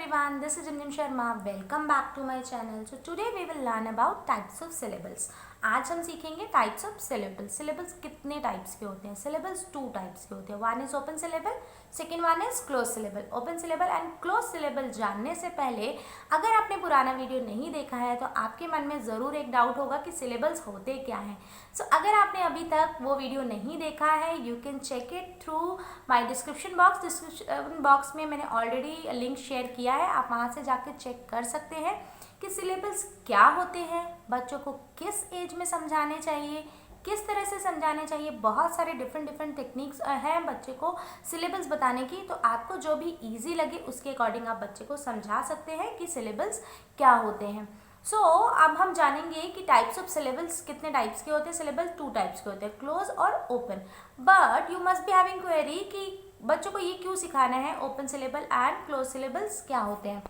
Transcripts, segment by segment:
everyone, this is Jim Sharma. Welcome back to my channel. So today we will learn about types of syllables. आज हम सीखेंगे types of syllables. Syllables कितने types के होते हैं? Syllables 2 types के होते हैं. One is open syllable, second one is close syllable. Open syllable and close syllable जानने से पहले अगर आपने पुराना वीडियो नहीं देखा है तो आपके मन में ज़रूर एक डाउट होगा कि सिलेबल्स होते क्या हैं. सो अगर आपने अभी तक वो वीडियो नहीं देखा है, you can check it through my description box. Description box में मैंने ऑलरेडी लिंक शेयर किया है, आप वहाँ से जाके चेक कर सकते हैं कि सिलेबल्स क्या होते हैं, बच्चों को किस एज में समझाने चाहिए, किस तरह से समझाने चाहिए. बहुत सारे डिफरेंट टेक्निक्स हैं बच्चे को सिलेबल्स बताने की. तो आपको जो भी इजी लगे उसके अकॉर्डिंग आप बच्चे को समझा सकते हैं कि सिलेबल्स क्या होते हैं. सो अब हम जानेंगे कि टाइप्स ऑफ सिलेबल्स कितने टाइप्स के होते हैं. सिलेबल्स 2 टाइप्स के होते हैं, क्लोज और open. But you must be having query कि बच्चों को ये क्यों सिखाना है open syllable and close syllables क्या होते हैं.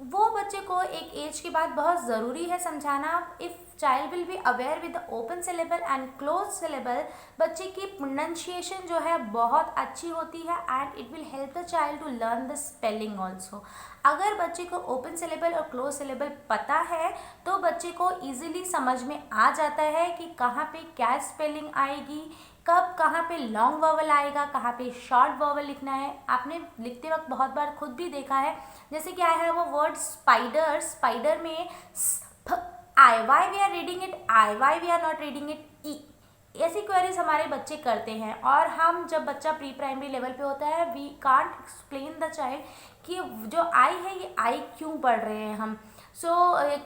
वो बच्चे को एक एज के बाद बहुत ज़रूरी है समझाना. If child will be aware with the open syllable and close syllable, बच्चे की प्रोनाउंसिएशन जो है बहुत अच्छी होती है and it will help the child to learn the spelling also. अगर बच्चे को ओपन सिलेबल और क्लोज सिलेबल पता है तो बच्चे को ईजिली समझ में आ जाता है कि कहाँ पे क्या स्पेलिंग आएगी, कब कहाँ पे लॉन्ग वॉवल आएगा, कहाँ पे शॉर्ट वॉवल लिखना है. आपने लिखते वक्त बहुत बार खुद भी देखा है, जैसे कि I have a word spider. Spider में I why we are reading it, I why we are not reading it, E. ऐसी क्वेरीज हमारे बच्चे करते हैं और हम जब बच्चा प्री प्राइमरी लेवल पे होता है we can't explain the child कि जो आई है ये आई क्यों पढ़ रहे हैं हम. So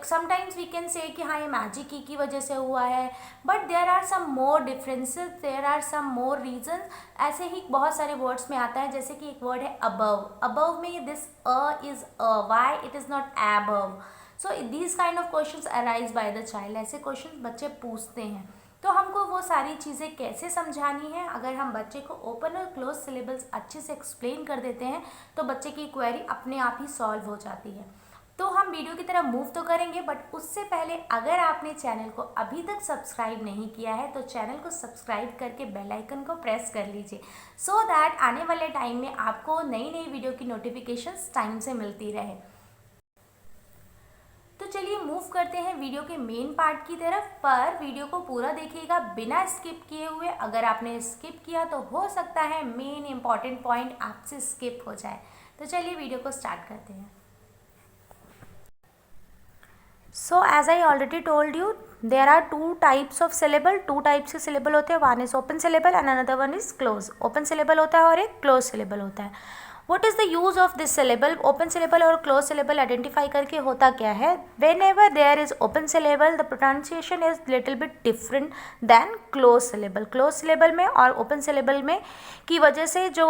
sometimes we can say कि हाँ ये मैजिक की वजह से हुआ है, but there are some more differences, there are some more reasons. ऐसे ही बहुत सारे वर्ड्स में आता है, जैसे कि एक वर्ड है अबव. अबव में this a is a, why it is not above. So these kind of questions arise by the child. ऐसे क्वेश्चंस बच्चे पूछते हैं. तो हमको वो सारी चीज़ें कैसे समझानी है, अगर हम बच्चे को ओपन और क्लोज सिलेबल्स अच्छे से एक्सप्लेन कर देते हैं तो बच्चे की क्वेरी अपने आप ही सॉल्व हो जाती है. तो हम वीडियो की तरफ मूव तो करेंगे, बट उससे पहले अगर आपने चैनल को अभी तक सब्सक्राइब नहीं किया है तो चैनल को सब्सक्राइब करके बेल आइकन को प्रेस कर लीजिए, सो दैट आने वाले टाइम में आपको नई नई वीडियो की नोटिफिकेशंस टाइम से मिलती रहे. तो चलिए मूव करते हैं वीडियो के मेन पार्ट की तरफ. पर वीडियो को पूरा देखिएगा बिना स्किप किए हुए. अगर आपने स्किप किया तो हो सकता है मेन इंपॉर्टेंट पॉइंट आपसे स्किप हो जाए. तो चलिए वीडियो को स्टार्ट करते हैं. So as I already told you there are 2 types of syllable. 2 types के सिलेबल होते हैं, one is open syllable and another one is close. Open syllable होता है और एक क्लोज सिलेबल होता है. What is the use of this syllable? Open syllable और क्लोज सिलेबल आइडेंटिफाई करके होता क्या है. Whenever there is open syllable the pronunciation is little bit different than close syllable. Close syllable में और open syllable में की वजह से जो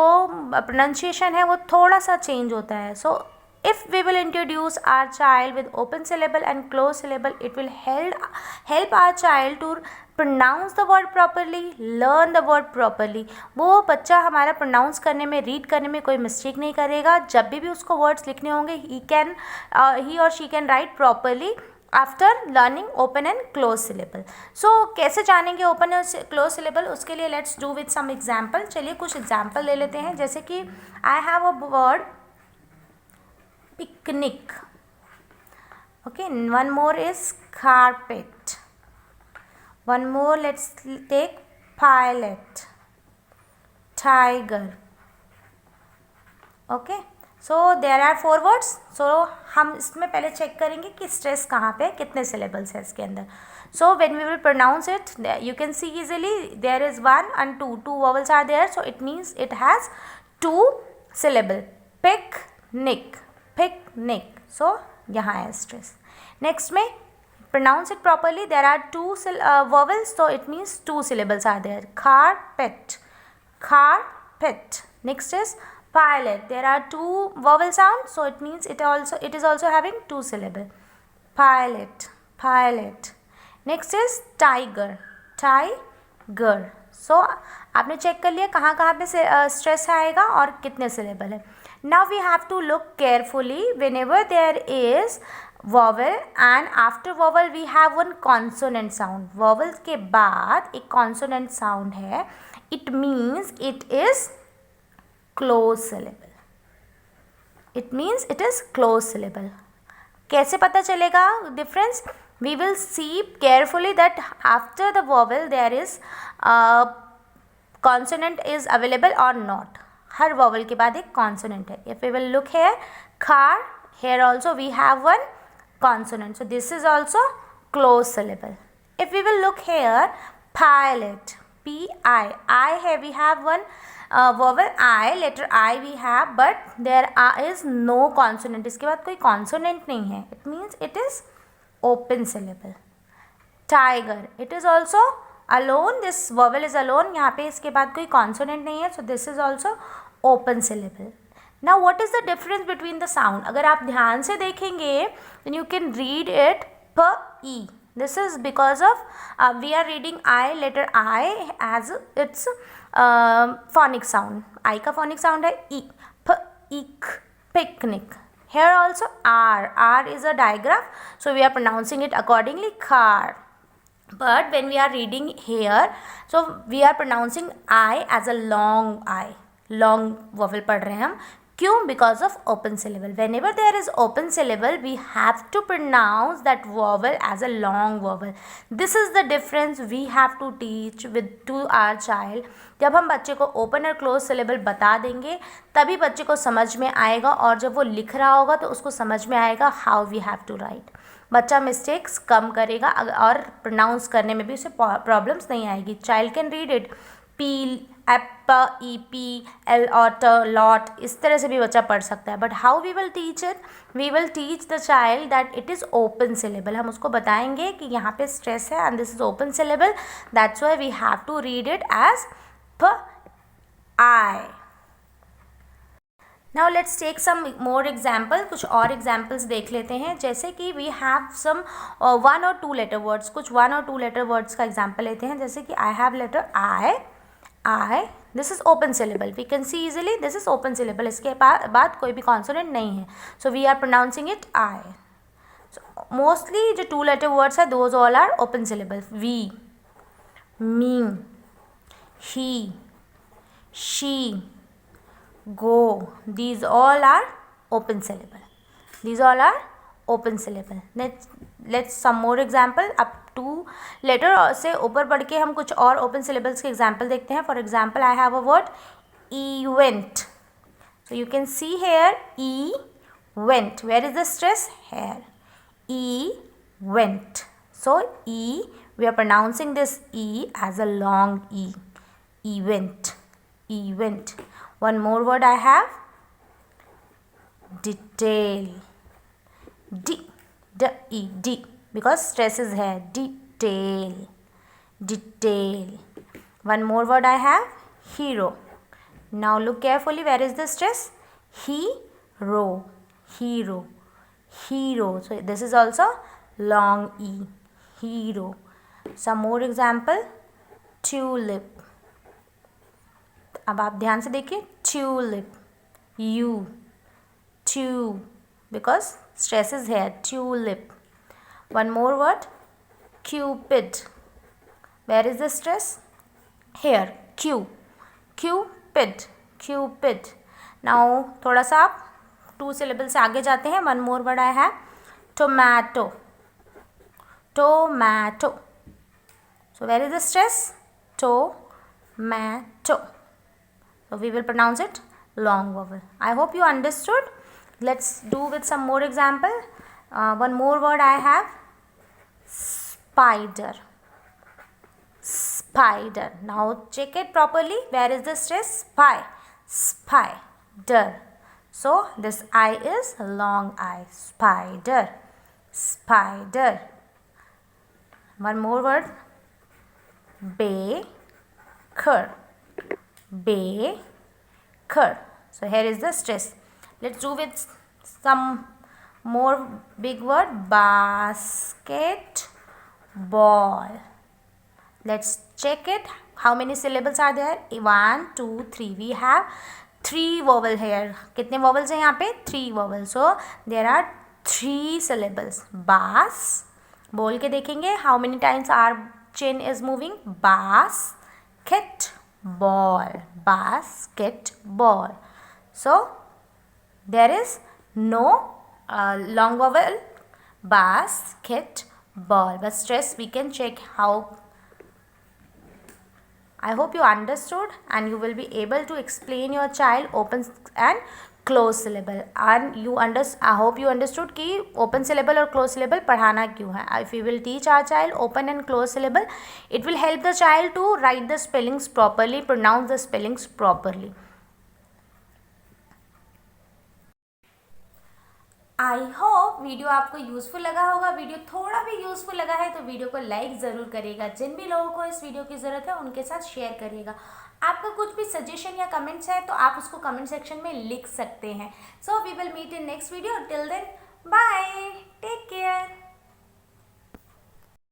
प्रोनाउंसिएशन है वो थोड़ा सा चेंज होता है. सो if we will introduce our child with open syllable and closed syllable, it will help our child to pronounce the word properly, learn the word properly. वो बच्चा हमारा प्रोनाउंस करने में, रीड करने में कोई मिस्टेक नहीं करेगा. जब भी उसको वर्ड्स लिखने होंगे he or she can write properly after learning open and close syllable. So कैसे जानेंगे ओपन और क्लोज सिलेबल, उसके लिए let's do with some example. चलिए कुछ एग्जाम्पल ले लेते हैं. जैसे कि I have a word picnic. Okay, one more is carpet. One more, let's take pilot, tiger. Okay, so there are 4 words. So हम इसमें पहले चेक करेंगे कि स्ट्रेस कहाँ पे, कितने syllables है इसके अंदर. So when we will pronounce it, you can see easily there is 1 and 2. 2 vowels are there, so it means it has 2 syllable. Picnic, picnic. So यहाँ है स्ट्रेस. नेक्स्ट में pronounce it properly, there are 2 vowels, so it means 2 syllables are there. Carpet, carpet. Next is pilot, there are 2 vowel sounds, so it means it is also having 2 syllable. Pilot, pilot. Next is tiger, tiger. So आपने check कर लिया कहाँ कहाँ पे stress आएगा और कितने syllable है. Now we have to look carefully whenever there is vowel and after vowel we have one consonant sound. Vowel के बाद एक consonant sound है, it means it is close syllable. it means it is closed syllable. कैसे पता चलेगा difference? We will see carefully that after the vowel there is consonant is available or not. Her vowel के बाद एक consonant है. If we will look here, car, here also we have one consonant. So this is also closed syllable. If we will look here, pilot, P-I, here we have one vowel I, letter I we have, but there is no consonant. इसके बाद कोई consonant नहीं है. It means it is open syllable. Tiger, it is also alone. This vowel is alone. यहाँ पे इसके बाद कोई consonant नहीं है. So this is also open syllable. Now what is the difference between the sound? अगर आप ध्यान से देखेंगे, then you can read it P-E. This is because of we are reading I, letter I as its phonic sound. I का phonic sound है E. P-Ik, picnic. Here also R is a digraph, so we are pronouncing it accordingly, car. But when we are reading here, so we are pronouncing I as a long I. Long vowel पढ़ रहे हैं हम. क्यों? Because of open syllable. Whenever there is open syllable, we have to pronounce that vowel as a long vowel. This is the difference we have to teach to our child. जब हम बच्चे को open और close syllable बता देंगे, तभी बच्चे को समझ में आएगा, और जब वो लिख रहा होगा तो उसको समझ में आएगा how we have to write. बच्चा मिस्टेक्स कम करेगा और प्रोनाउंस करने में भी उसे प्रॉब्लम्स नहीं आएगी. Child can read it P, एप, एल और लॉट, इस तरह से भी बच्चा पढ़ सकता है. But how we will teach it? We will teach the child that it is open syllable. हम उसको बताएंगे कि यहाँ पे स्ट्रेस है and this is open syllable. That's why we have to read it as P I. Now let's take some more example. कुछ और examples देख लेते हैं. जैसे कि वी हैव सम 1 और 2 लेटर वर्ड्स. कुछ 1 और 2 लेटर वर्ड्स का एग्जाम्पल लेते हैं. जैसे कि I have letter I. This is open syllable. We can see easily this is open syllable. इसके बाद कोई भी कॉन्सोनेंट नहीं है. So we are pronouncing it I. Mostly जो 2 लेटर वर्ड्स है those all are open syllable. We, me, he, she, go, these all are open syllable. These all are open syllable. Let's some more example. अब 2 letter से ऊपर बढ़ के हम कुछ और open syllables के एग्जाम्पल देखते हैं. For example, I have a word event. So you can see here E-went. Where is the stress? Here. E-went. So E, we are pronouncing this E as a long E. Event. Event. One more word I have, detail. D, because stress is here. Detail. Detail. One more word I have, hero. Now look carefully, where is the stress? Hero. Hero. Hero. So this is also long E. Hero. Some more example, tulip. अब आप ध्यान से देखिए, tulip. U, tu, because stress is here. Tulip. One more word, cupid. Where is the stress? Here. Cu, cupid. Cupid. Now थोड़ा सा आप 2 syllable से आगे जाते हैं. One more word I have, tomato. Tomato. So where is the stress? Tomato. So we will pronounce it long vowel. I hope you understood. Let's do with some more example. One more word I have, spider. Spider. Now check it properly. Where is the stress? Spy. Spider. So this I is long I. Spider. Spider. One more word, baker. Baker. So here is the stress. Let's do with some more big word, basketball. Let's check it. How many syllables are there? 1, 2, 3. We have 3 vowel here. कितने vowels हैं यहाँ पे? 3 vowels. So there are 3 syllables. Bas. बोल के देखेंगे. How many times our chin is moving? Basket. Ball. Basketball. So there is No. Long vowel, basketball. But stress we can check how. I hope you understood and you will be able to explain your child open and close syllable. And I hope you understood कि open syllable और close syllable पढ़ाना क्यों है. If we will teach our child open and close syllable, it will help the child to write the spellings properly, pronounce the spellings properly. I hope video आपको useful लगा होगा. Video थोड़ा भी useful लगा है तो वीडियो को like ज़रूर करिएगा. जिन भी लोगों को इस वीडियो की ज़रूरत है उनके साथ शेयर करिएगा. आपका कुछ भी सजेशन या कमेंट्स है तो आप उसको कमेंट सेक्शन में लिख सकते हैं. So we will meet in next video. Till then bye, take care.